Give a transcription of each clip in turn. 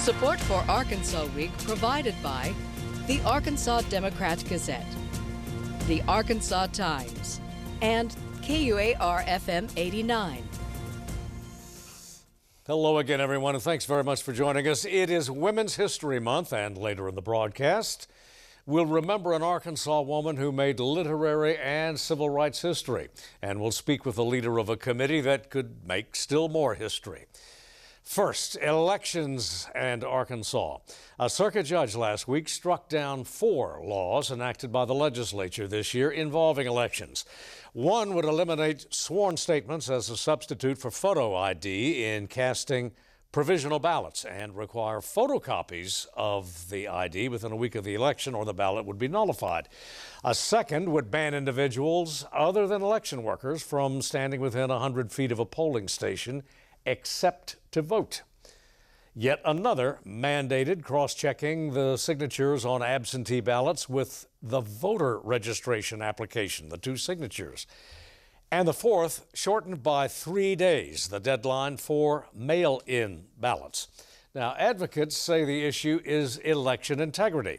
Support for Arkansas Week provided by the Arkansas Democrat-Gazette, the Arkansas Times, and KUAR-FM 89. Hello again, everyone, and thanks very much for joining us. It is Women's History Month, and later in the broadcast, we'll remember an Arkansas woman who made literary and civil rights history, and we'll speak with the leader of a committee that could make still more history. First, elections and Arkansas. A circuit judge last week struck down 4 laws enacted by the legislature this year involving elections. One would eliminate sworn statements as a substitute for photo ID in casting provisional ballots and require photocopies of the ID within a week of the election or the ballot would be nullified. A second would ban individuals other than election workers from standing within 100 feet of a polling station except to vote. Yet another mandated cross-checking the signatures on absentee ballots with the voter registration application, the 2 signatures. And the fourth shortened by 3 days the deadline for mail-in ballots. Now, advocates say the issue is election integrity.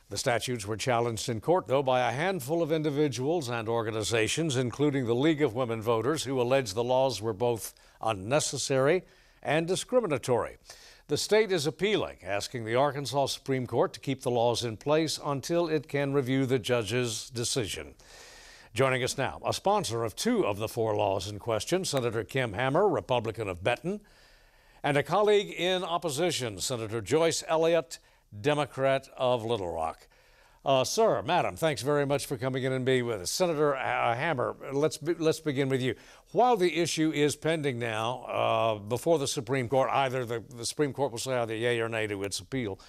The statutes were challenged in court, though, by a handful of individuals and organizations, including the League of Women Voters, who allege the laws were both unnecessary and discriminatory. The state is appealing, asking the Arkansas Supreme Court to keep the laws in place until it can review the judge's decision. Joining us now, a sponsor of 2 of the 4 laws in question, Senator Kim Hammer, Republican of Benton, and a colleague in opposition, Senator Joyce Elliott, Democrat of Little Rock. Sir, madam, thanks very much for coming in and being with us. Senator Hammer, let's begin with you. While the issue is pending now before the Supreme Court, either the Supreme Court will say either yay or nay to its appeal,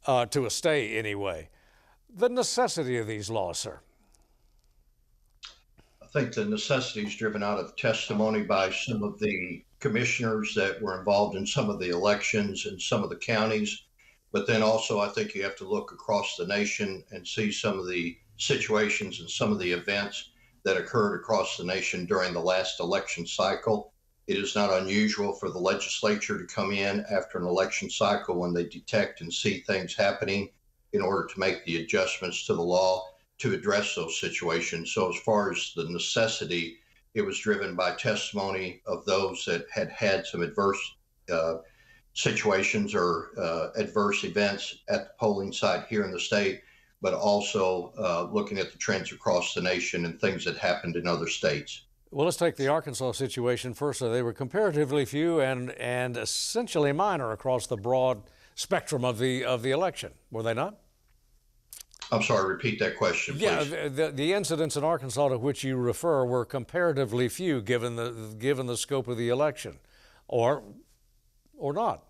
to a stay anyway, the necessity of these laws, sir? I think the necessity is driven out of testimony by some of the commissioners that were involved in some of the elections in some of the counties. But then also, I think you have to look across the nation and see some of the situations and some of the events that occurred across the nation during the last election cycle. It is not unusual for the legislature to come in after an election cycle when they detect and see things happening in order to make the adjustments to the law to address those situations. So as far as the necessity, it was driven by testimony of those that had had some adverse situations or adverse events at the polling site here in the state, but also looking at the trends across the nation and things that happened in other states. Well, let's take the Arkansas situation first. So they were comparatively few and essentially minor across the broad spectrum of the election, were they not? I'm sorry, repeat that question, please. Yeah, the incidents in Arkansas to which you refer were comparatively few given the scope of the election, or not?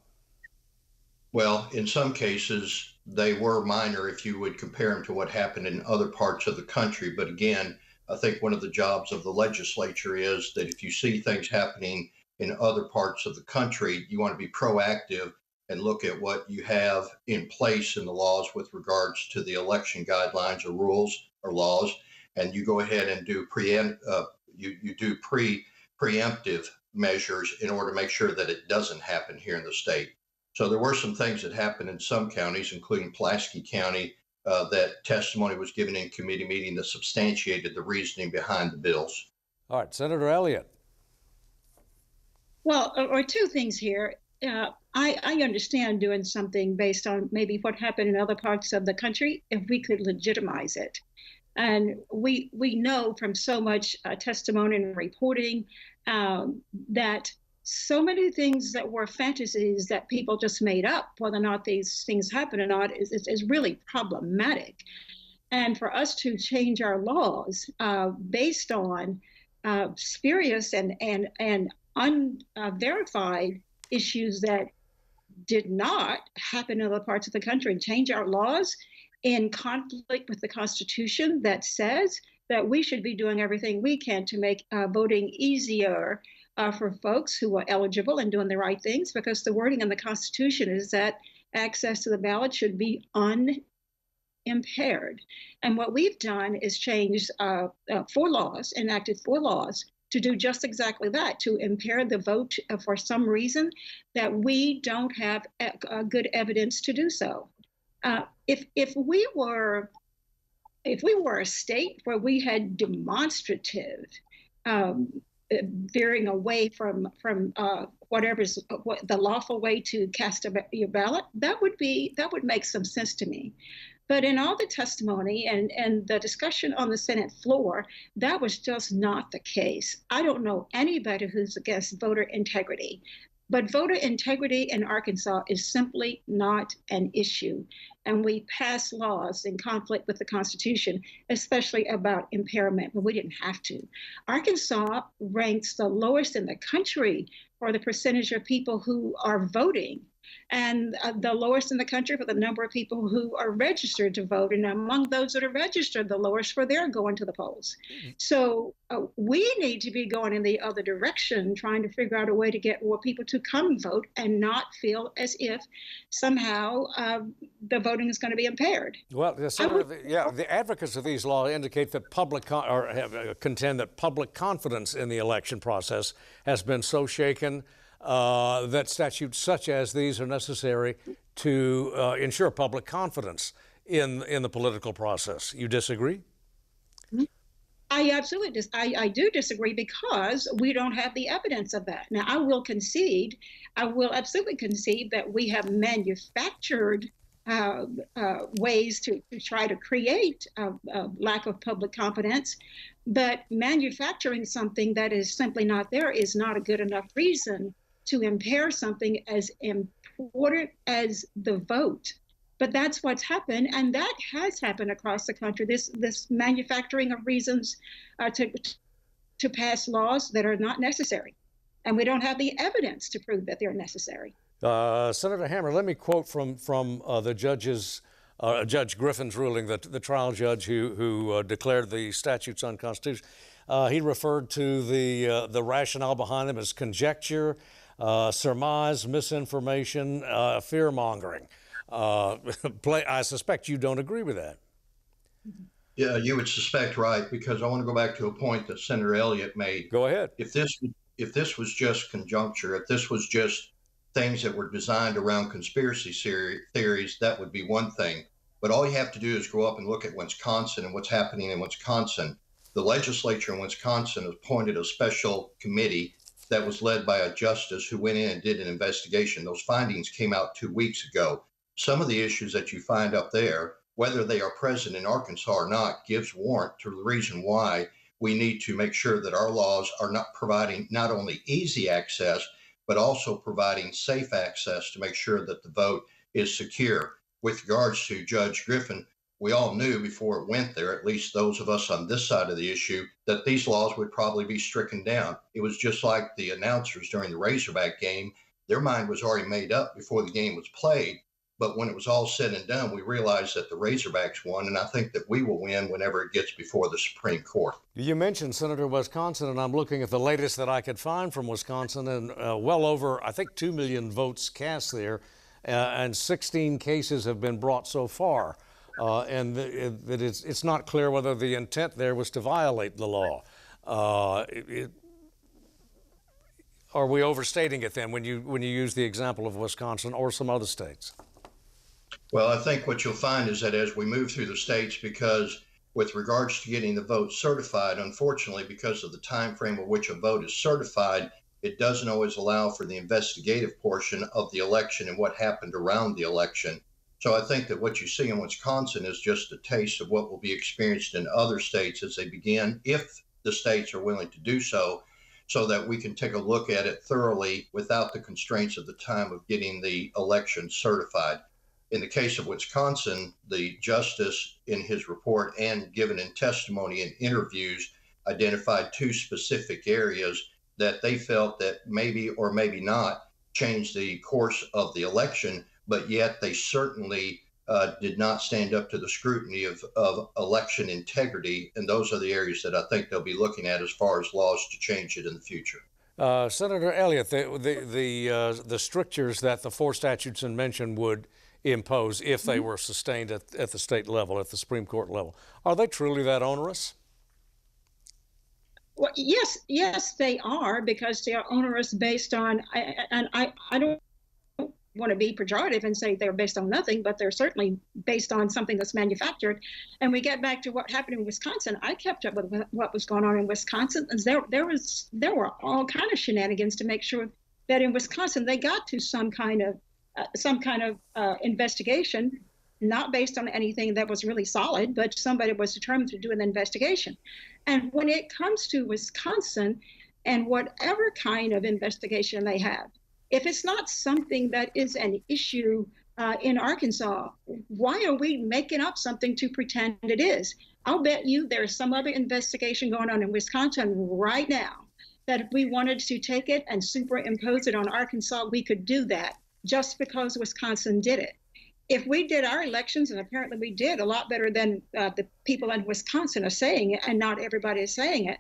Well, in some cases, they were minor if you would compare them to what happened in other parts of the country. But again, I think one of the jobs of the legislature is that if you see things happening in other parts of the country, you want to be proactive and look at what you have in place in the laws with regards to the election guidelines or rules or laws, and you go ahead and do preemptive measures in order to make sure that it doesn't happen here in the state. So there were some things that happened in some counties, including Pulaski County, that testimony was given in committee meeting that substantiated the reasoning behind the bills. All right, Senator Elliott. Well, or 2 things here. I understand doing something based on maybe what happened in other parts of the country if we could legitimize it. And we know from so much testimony and reporting that so many things that were fantasies that people just made up, whether or not these things happen or not, is really problematic. And for us to change our laws based on spurious and unverified issues that did not happen in other parts of the country, and change our laws in conflict with the Constitution that says that we should be doing everything we can to make voting easier for folks who are eligible and doing the right things, because the wording in the Constitution is that access to the ballot should be unimpaired. And what we've done is changed 4 laws, enacted 4 laws to do just exactly that, to impair the vote for some reason that we don't have good evidence to do so. If we were a state where we had demonstrative veering away from whatever's the lawful way to cast your ballot, that would make some sense to me. But in all the testimony and the discussion on the Senate floor, that was just not the case. I don't know anybody who's against voter integrity, but voter integrity in Arkansas is simply not an issue. And we pass laws in conflict with the Constitution, especially about impairment, but we didn't have to. Arkansas ranks the lowest in the country for the percentage of people who are voting, and the lowest in the country for the number of people who are registered to vote. And among those that are registered, the lowest for their going to the polls. So we need to be going in the other direction, trying to figure out a way to get more people to come vote and not feel as if somehow the voting is going to be impaired. Well, the advocates of these laws indicate that contend that public confidence in the election process has been so shaken that statutes such as these are necessary to ensure public confidence in the political process. You disagree? I absolutely I do disagree, because we don't have the evidence of that. Now, I will absolutely concede that we have manufactured ways to try to create a lack of public confidence, but manufacturing something that is simply not there is not a good enough reason to impair something as important as the vote. But that's what's happened, and that has happened across the country, this manufacturing of reasons to pass laws that are not necessary. And we don't have the evidence to prove that they're necessary. Senator Hammer, let me quote from the Judge Griffin's ruling, the trial judge who declared the statutes unconstitutional. He referred to the rationale behind them as conjecture, surmise, misinformation, fear-mongering. I suspect you don't agree with that. Yeah, you would suspect, right, because I want to go back to a point that Senator Elliott made. Go ahead. If this was just conjuncture, if this was just things that were designed around conspiracy theories, that would be one thing. But all you have to do is go up and look at Wisconsin and what's happening in Wisconsin. The legislature in Wisconsin appointed a special committee that was led by a justice who went in and did an investigation. Those findings came out 2 weeks ago. Some of the issues that you find up there, whether they are present in Arkansas or not, gives warrant to the reason why we need to make sure that our laws are not providing not only easy access, but also providing safe access to make sure that the vote is secure. With regards to Judge Griffin, we all knew before it went there, at least those of us on this side of the issue, that these laws would probably be stricken down. It was just like the announcers during the Razorback game. Their mind was already made up before the game was played. But when it was all said and done, we realized that the Razorbacks won, and I think that we will win whenever it gets before the Supreme Court. You mentioned, Senator, Wisconsin, and I'm looking at the latest that I could find from Wisconsin, and well over, I think, 2 million votes cast there, and 16 cases have been brought so far. And that it's not clear whether the intent there was to violate the law. Are we overstating it then when you use the example of Wisconsin or some other states? Well, I think what you'll find is that as we move through the states, because with regards to getting the vote certified, unfortunately, because of the time frame of which a vote is certified, it doesn't always allow for the investigative portion of the election and what happened around the election. So I think that what you see in Wisconsin is just a taste of what will be experienced in other states as they begin, if the states are willing to do so, so that we can take a look at it thoroughly without the constraints of the time of getting the election certified. In the case of Wisconsin, the justice in his report and given in testimony and interviews identified 2 specific areas that they felt that maybe or maybe not changed the course of the election, but yet they certainly did not stand up to the scrutiny of election integrity. And those are the areas that I think they'll be looking at as far as laws to change it in the future. Senator Elliott, the strictures that the 4 statutes in mention would impose if they were sustained at the state level, at the Supreme Court level, are they truly that onerous? Well, yes, they are, because they are onerous based on, and I don't want to be pejorative and say they're based on nothing, but they're certainly based on something that's manufactured. And we get back to what happened in Wisconsin. I kept up with what was going on in Wisconsin, and there were all kind of shenanigans to make sure that in Wisconsin they got to some kind of investigation, not based on anything that was really solid, but somebody was determined to do an investigation. And when it comes to Wisconsin and whatever kind of investigation they have, if it's not something that is an issue in Arkansas, why are we making up something to pretend it is? I'll bet you there's some other investigation going on in Wisconsin right now that if we wanted to take it and superimpose it on Arkansas, we could do that just because Wisconsin did it. If we did our elections, and apparently we did a lot better than the people in Wisconsin are saying it, and not everybody is saying it,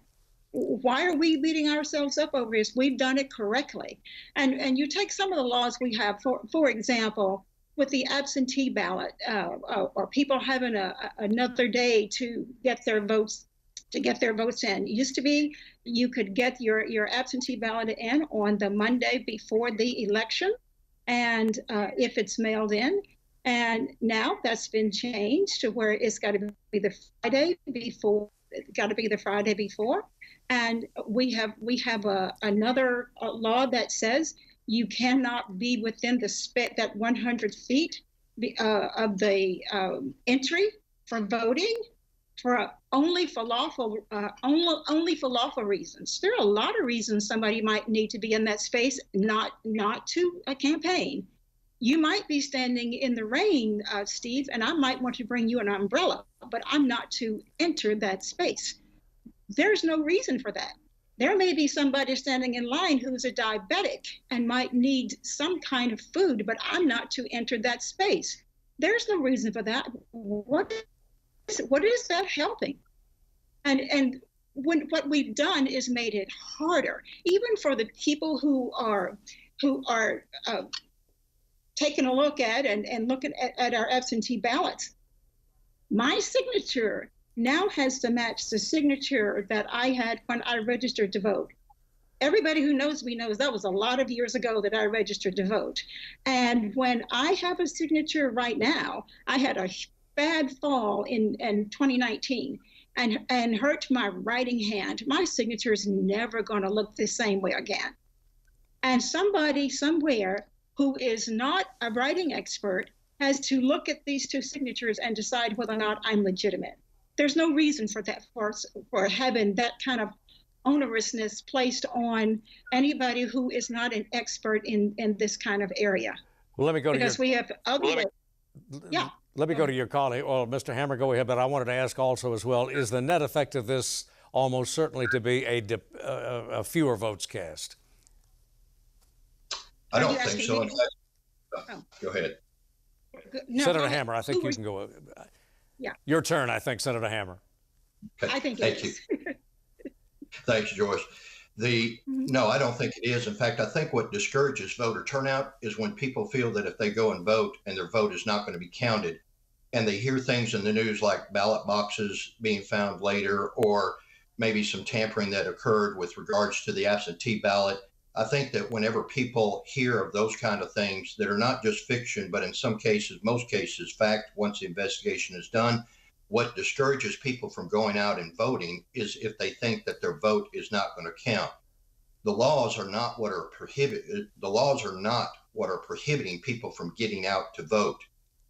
why are we beating ourselves up over this? We've done it correctly. And you take some of the laws we have, for example, with the absentee ballot, or people having another day to get their votes in. It used to be you could get your absentee ballot in on the Monday before the election, and if it's mailed in. And now that's been changed to where it's got to be the Friday before. And we have another law that says you cannot be within that 100 feet of the entry for voting only for lawful reasons. There are a lot of reasons somebody might need to be in that space, not to a campaign. You might be standing in the rain, Steve, and I might want to bring you an umbrella, but I'm not to enter that space. There's no reason for that. There may be somebody standing in line who's a diabetic and might need some kind of food, but I'm not to enter that space. There's no reason for that. What is that helping? And what we've done is made it harder, even for the people who are taking a look at and looking at our absentee ballots. My signature now has to match the signature that I had when I registered to vote. Everybody who knows me knows that was a lot of years ago that I registered to vote. And when I have a signature right now, I had a bad fall in 2019 and hurt my writing hand. My signature is never going to look the same way again. And somebody somewhere who is not a writing expert has to look at these two signatures and decide whether or not I'm legitimate. There's no reason for that, for having that kind of onerousness placed on anybody who is not an expert in this kind of area. Well, let me go to because we have other. Yeah. Let me go to your colleague. Well, Mr. Hammer, go ahead. But I wanted to ask also as well: is the net effect of this almost certainly to be a fewer votes cast? I don't think so. Go ahead. No, Senator Hammer, I think you can go. Yeah. Your turn, I think, Senator Hammer. Okay. I think Thank you. Thanks, Joyce. No, I don't think it is. In fact, I think what discourages voter turnout is when people feel that if they go and vote and their vote is not going to be counted, and they hear things in the news like ballot boxes being found later, or maybe some tampering that occurred with regards to the absentee ballot. I think that whenever people hear of those kind of things that are not just fiction, but in some cases, most cases, fact, once the investigation is done, what discourages people from going out and voting is if they think that their vote is not going to count. The laws are not what are prohibited. The laws are not what are prohibiting people from getting out to vote.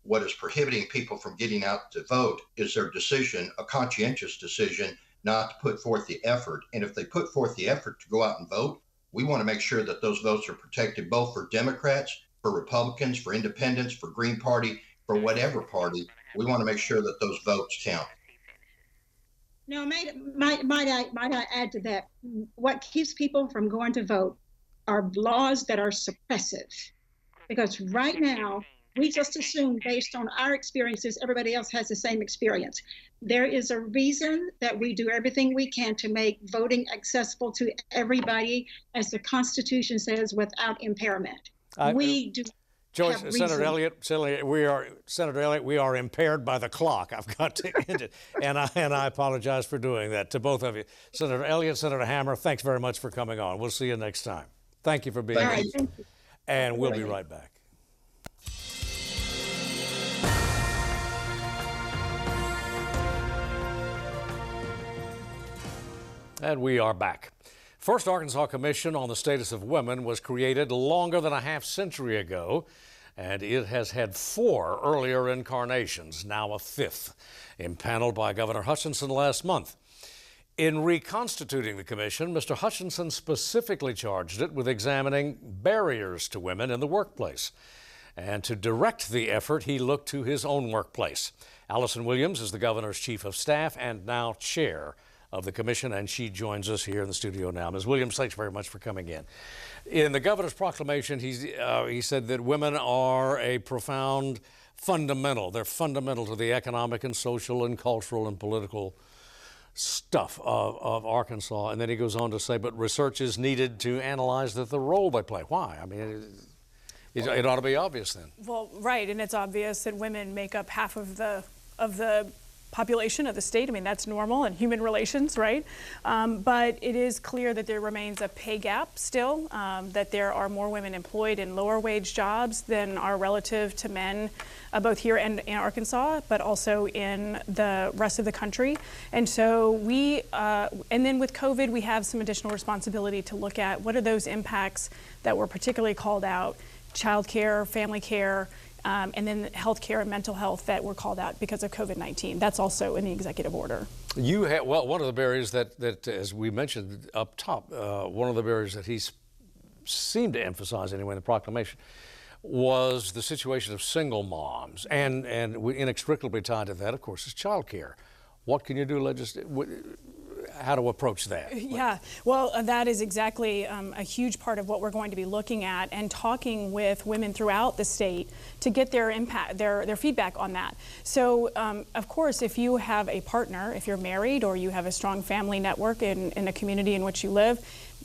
What is prohibiting people from getting out to vote is their decision, a conscientious decision, not to put forth the effort. And if they put forth the effort to go out and vote, we want to make sure that those votes are protected both for Democrats, for Republicans, for Independents, for Green Party, for whatever party. We want to make sure that those votes count. Now, might I add to that? What keeps people from going to vote are laws that are suppressive. Because right now, we just assume based on our experiences, everybody else has the same experience. There is a reason that we do everything we can to make voting accessible to everybody, as the Constitution says, without impairment. We do. Joyce, have Senator reason. Senator Elliott, we are impaired by the clock. I've got to end it, and I apologize for doing that to both of you. Senator Elliott, Senator Hammer, thanks very much for coming on. We'll see you next time. Thank you for being here. Thank you. And we'll be right back. And we are back. First Arkansas Commission on the Status of Women was created longer than a half-century ago, and it has had 4 earlier incarnations, now a 5th, impaneled by Governor Hutchinson last month. In reconstituting the commission, Mr. Hutchinson specifically charged it with examining barriers to women in the workplace. And to direct the effort, he looked to his own workplace. Alison Williams is the governor's chief of staff and now chair of the commission, and she joins us here in the studio now. Ms. Williams, thanks very much for coming in. In the governor's proclamation, he said that women are a profound fundamental. They're fundamental to the economic and social and cultural and political stuff of Arkansas. And then he goes on to say, but research is needed to analyze the role they play. Why? I mean, it ought to be obvious then. Well, right, and it's obvious that women make up half of the population of the state. I mean, that's normal in human relations, right? But it is clear that there remains a pay gap still, that there are more women employed in lower wage jobs than are relative to men, both here and in Arkansas, but also in the rest of the country. And so and then with COVID, we have some additional responsibility to look at what are those impacts that were particularly called out: child care, family care, and then health care and mental health that were called out because of COVID-19. That's also in the executive order. One of the barriers that, as we mentioned up top, one of the barriers that he seemed to emphasize anyway in the proclamation was the situation of single moms. And inextricably tied to that, of course, is child care. What can you do how to approach that? Yeah, well, that is exactly a huge part of what we're going to be looking at and talking with women throughout the state to get their impact, their feedback on that. So, of course, if you have a partner, if you're married or you have a strong family network in a community in which you live,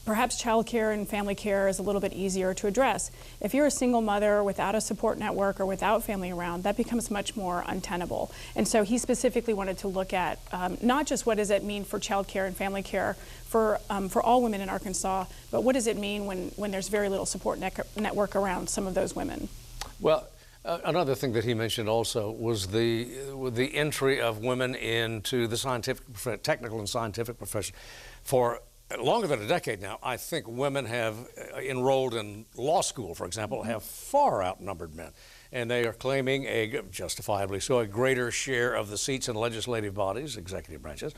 perhaps child care and family care is a little bit easier to address. If you're a single mother without a support network or without family around, that becomes much more untenable. And so he specifically wanted to look at not just what does it mean for child care and family care for all women in Arkansas, but what does it mean when there's very little support network around some of those women. Well, another thing that he mentioned also was the entry of women into the technical and scientific profession. For longer than a decade now, I think women have enrolled in law school, for example, have far outnumbered men. And they are claiming, justifiably so, a greater share of the seats in legislative bodies, executive branches.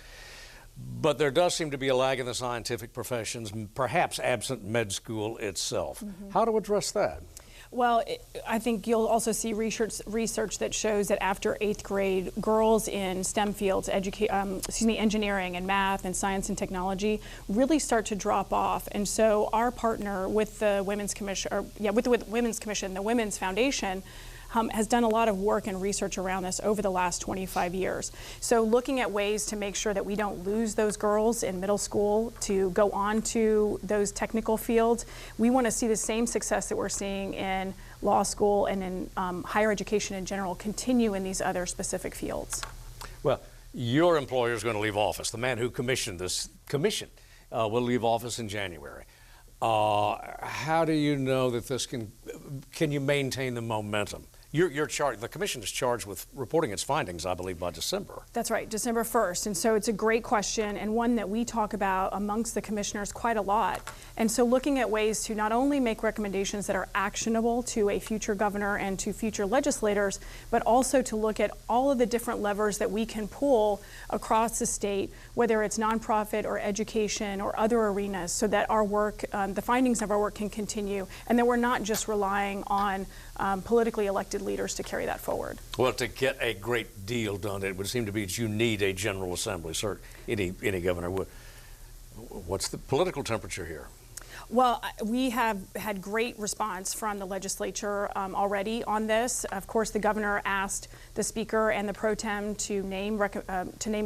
But there does seem to be a lag in the scientific professions, perhaps absent med school itself. How to address that? Well, I think you'll also see research that shows that after 8th grade, girls in STEM fields, engineering and math and science and technology, really start to drop off. And so our partner with the Women's Commission, with Women's Commission, the Women's Foundation, has done a lot of work and research around this over the last 25 years. So looking at ways to make sure that we don't lose those girls in middle school to go on to those technical fields. We want to see the same success that we're seeing in law school and in higher education in general continue in these other specific fields. Well, your employer is going to leave office. The man who commissioned this commission will leave office in January. How do you know that this can you maintain the momentum? The commission is charged with reporting its findings, I believe, by December. That's right, December 1st. And so it's a great question and one that we talk about amongst the commissioners quite a lot. And so looking at ways to not only make recommendations that are actionable to a future governor and to future legislators, but also to look at all of the different levers that we can pull across the state, whether it's nonprofit or education or other arenas, so that our work, the findings of our work can continue, and that we're not just relying on politically elected leaders to carry that forward. Well, to get a great deal done, it would seem to be that you need a General Assembly, sir. Any governor would. What's the political temperature here? Well, we have had great response from the legislature already on this. Of course, the governor asked the speaker and the pro tem to name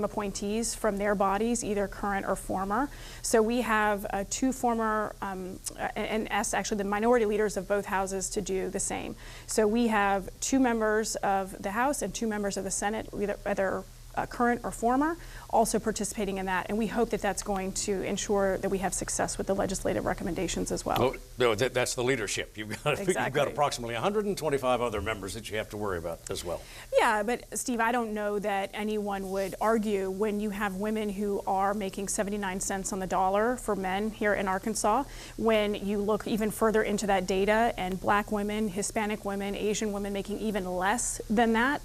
appointees from their bodies, either current or former. So we have two former, and asked actually the minority leaders of both houses to do the same. So we have 2 members of the House and 2 members of the Senate, either current or former, also participating in that, and we hope that that's going to ensure that we have success with the legislative recommendations as well. No, that's the leadership. You've got Exactly. approximately 125 other members that you have to worry about as well. Yeah, but Steve, I don't know that anyone would argue when you have women who are making 79 cents on the dollar for men here in Arkansas, when you look even further into that data and Black women, Hispanic women, Asian women making even less than that,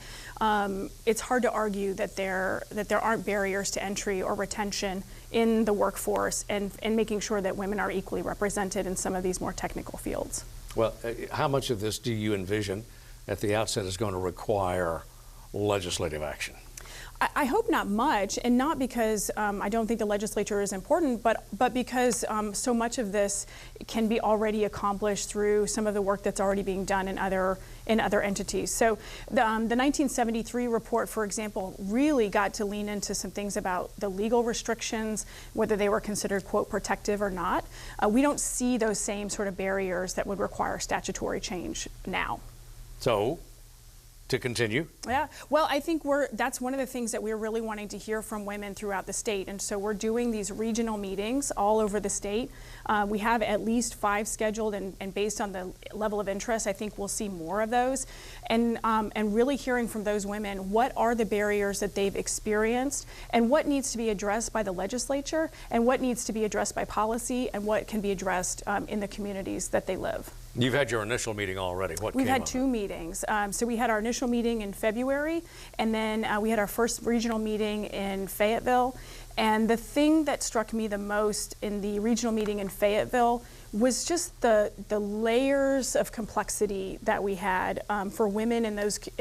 it's hard to argue that there aren't barriers to entry or retention in the workforce and making sure that women are equally represented in some of these more technical fields. Well, how much of this do you envision at the outset is going to require legislative action? I hope not much, and not because I don't think the legislature is important, but because so much of this can be already accomplished through some of the work that's already being done in other entities. So the 1973 report, for example, really got to lean into some things about the legal restrictions, whether they were considered, quote, protective or not. We don't see those same sort of barriers that would require statutory change now. So, to continue? Yeah, well, I think that's one of the things that we're really wanting to hear from women throughout the state. And so we're doing these regional meetings all over the state. We have at least 5 scheduled, and based on the level of interest, I think we'll see more of those. And really hearing from those women, what are the barriers that they've experienced, and what needs to be addressed by the legislature, and what needs to be addressed by policy, and what can be addressed in the communities that they live. You've had your initial meeting already. We've had 2 meetings. So we had our initial meeting in February, and then we had our first regional meeting in Fayetteville. And the thing that struck me the most in the regional meeting in Fayetteville was just the layers of complexity that we had for women in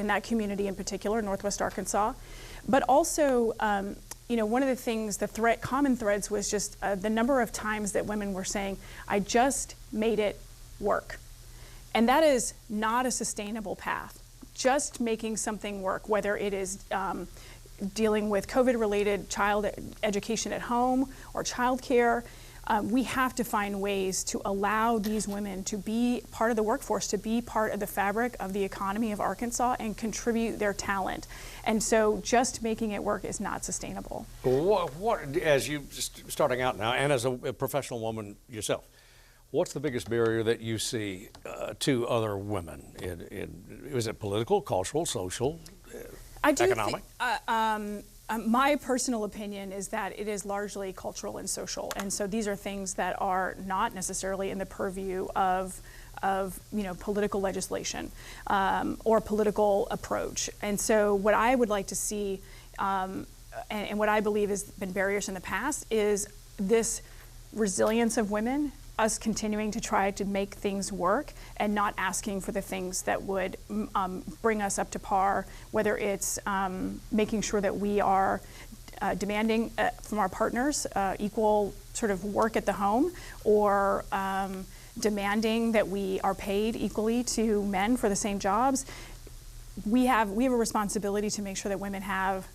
that community in particular, Northwest Arkansas. But also, one of the things, common threads was just the number of times that women were saying, "I just made it work." And that is not a sustainable path. Just making something work, whether it is dealing with COVID-related child education at home or childcare, we have to find ways to allow these women to be part of the workforce, to be part of the fabric of the economy of Arkansas and contribute their talent. And so just making it work is not sustainable. What as you starting out now, and as a professional woman yourself, what's the biggest barrier that you see to other women? Is it political, cultural, social, economic? My personal opinion is that it is largely cultural and social, and so these are things that are not necessarily in the purview of political legislation or political approach. And so what I would like to see, and what I believe has been barriers in the past, is this resilience of women, us continuing to try to make things work and not asking for the things that would bring us up to par, whether it's making sure that we are demanding from our partners equal sort of work at the home, or demanding that we are paid equally to men for the same jobs. We have a responsibility to make sure that women have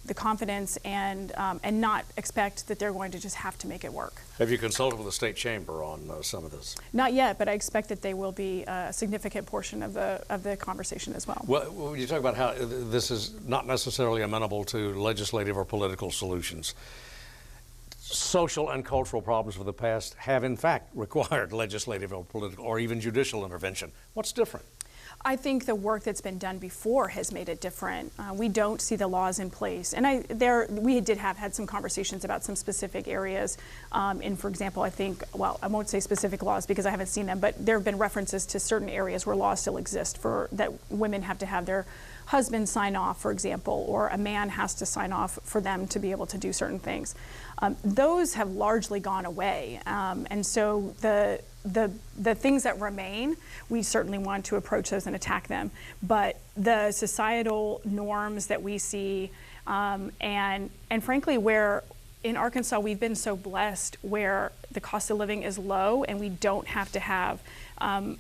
the confidence and not expect that they're going to just have to make it work. Have you consulted with the state chamber on some of this? Not yet, but I expect that they will be a significant portion of the conversation as well. Well, when you talk about how this is not necessarily amenable to legislative or political solutions, social and cultural problems of the past have in fact required legislative or political or even judicial intervention. What's different? I think the work that's been done before has made it different. We don't see the laws in place, and we did have had some conversations about some specific areas. For example, I think, well, I won't say specific laws because I haven't seen them, but there have been references to certain areas where laws still exist for that women have to have their husband sign off, for example, or a man has to sign off for them to be able to do certain things. Those have largely gone away, and so the things that remain, we certainly want to approach those and attack them. But the societal norms that we see, and frankly, where in Arkansas, we've been so blessed where the cost of living is low and we don't have to have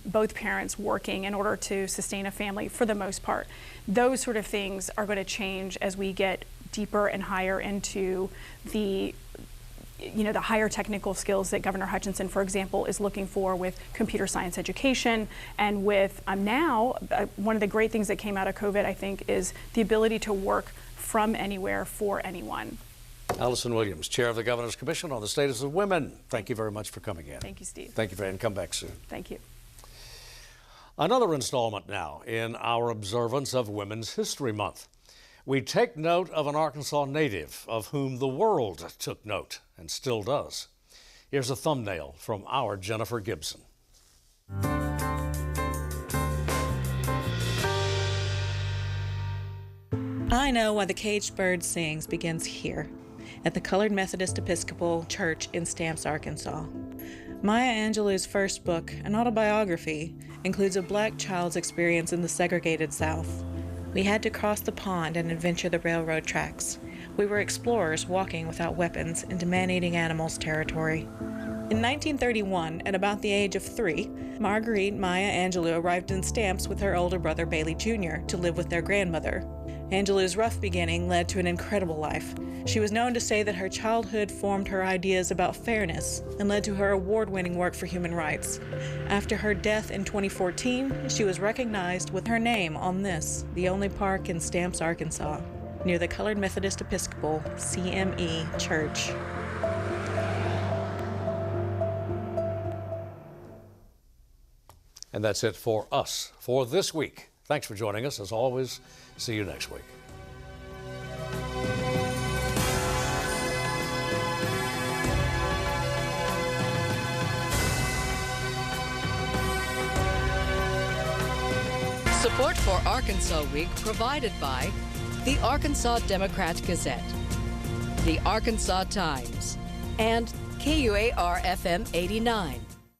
both parents working in order to sustain a family for the most part. Those sort of things are going to change as we get deeper and higher into the higher technical skills that Governor Hutchinson, for example, is looking for with computer science education. And with one of the great things that came out of COVID, I think, is the ability to work from anywhere for anyone. Alison Williams, Chair of the Governor's Commission on the Status of Women. Thank you very much for coming in. Thank you, Steve. Thank you, and come back soon. Thank you. Another installment now in our observance of Women's History Month. We take note of an Arkansas native of whom the world took note and still does. Here's a thumbnail from our Jennifer Gibson. I Know Why the Caged Bird Sings begins here, at the Colored Methodist Episcopal Church in Stamps, Arkansas. Maya Angelou's first book, an autobiography, includes a black child's experience in the segregated South. We had to cross the pond and adventure the railroad tracks. We were explorers walking without weapons into man-eating animals territory. In 1931, at about the age of 3, Marguerite Maya Angelou arrived in Stamps with her older brother Bailey Jr. to live with their grandmother. Angelou's rough beginning led to an incredible life. She was known to say that her childhood formed her ideas about fairness and led to her award-winning work for human rights. After her death in 2014, she was recognized with her name on this, the only park in Stamps, Arkansas, near the Colored Methodist Episcopal CME Church. And that's it for us for this week. Thanks for joining us. As always, see you next week. Support for Arkansas Week provided by the Arkansas Democrat-Gazette, the Arkansas Times, and KUAR-FM 89.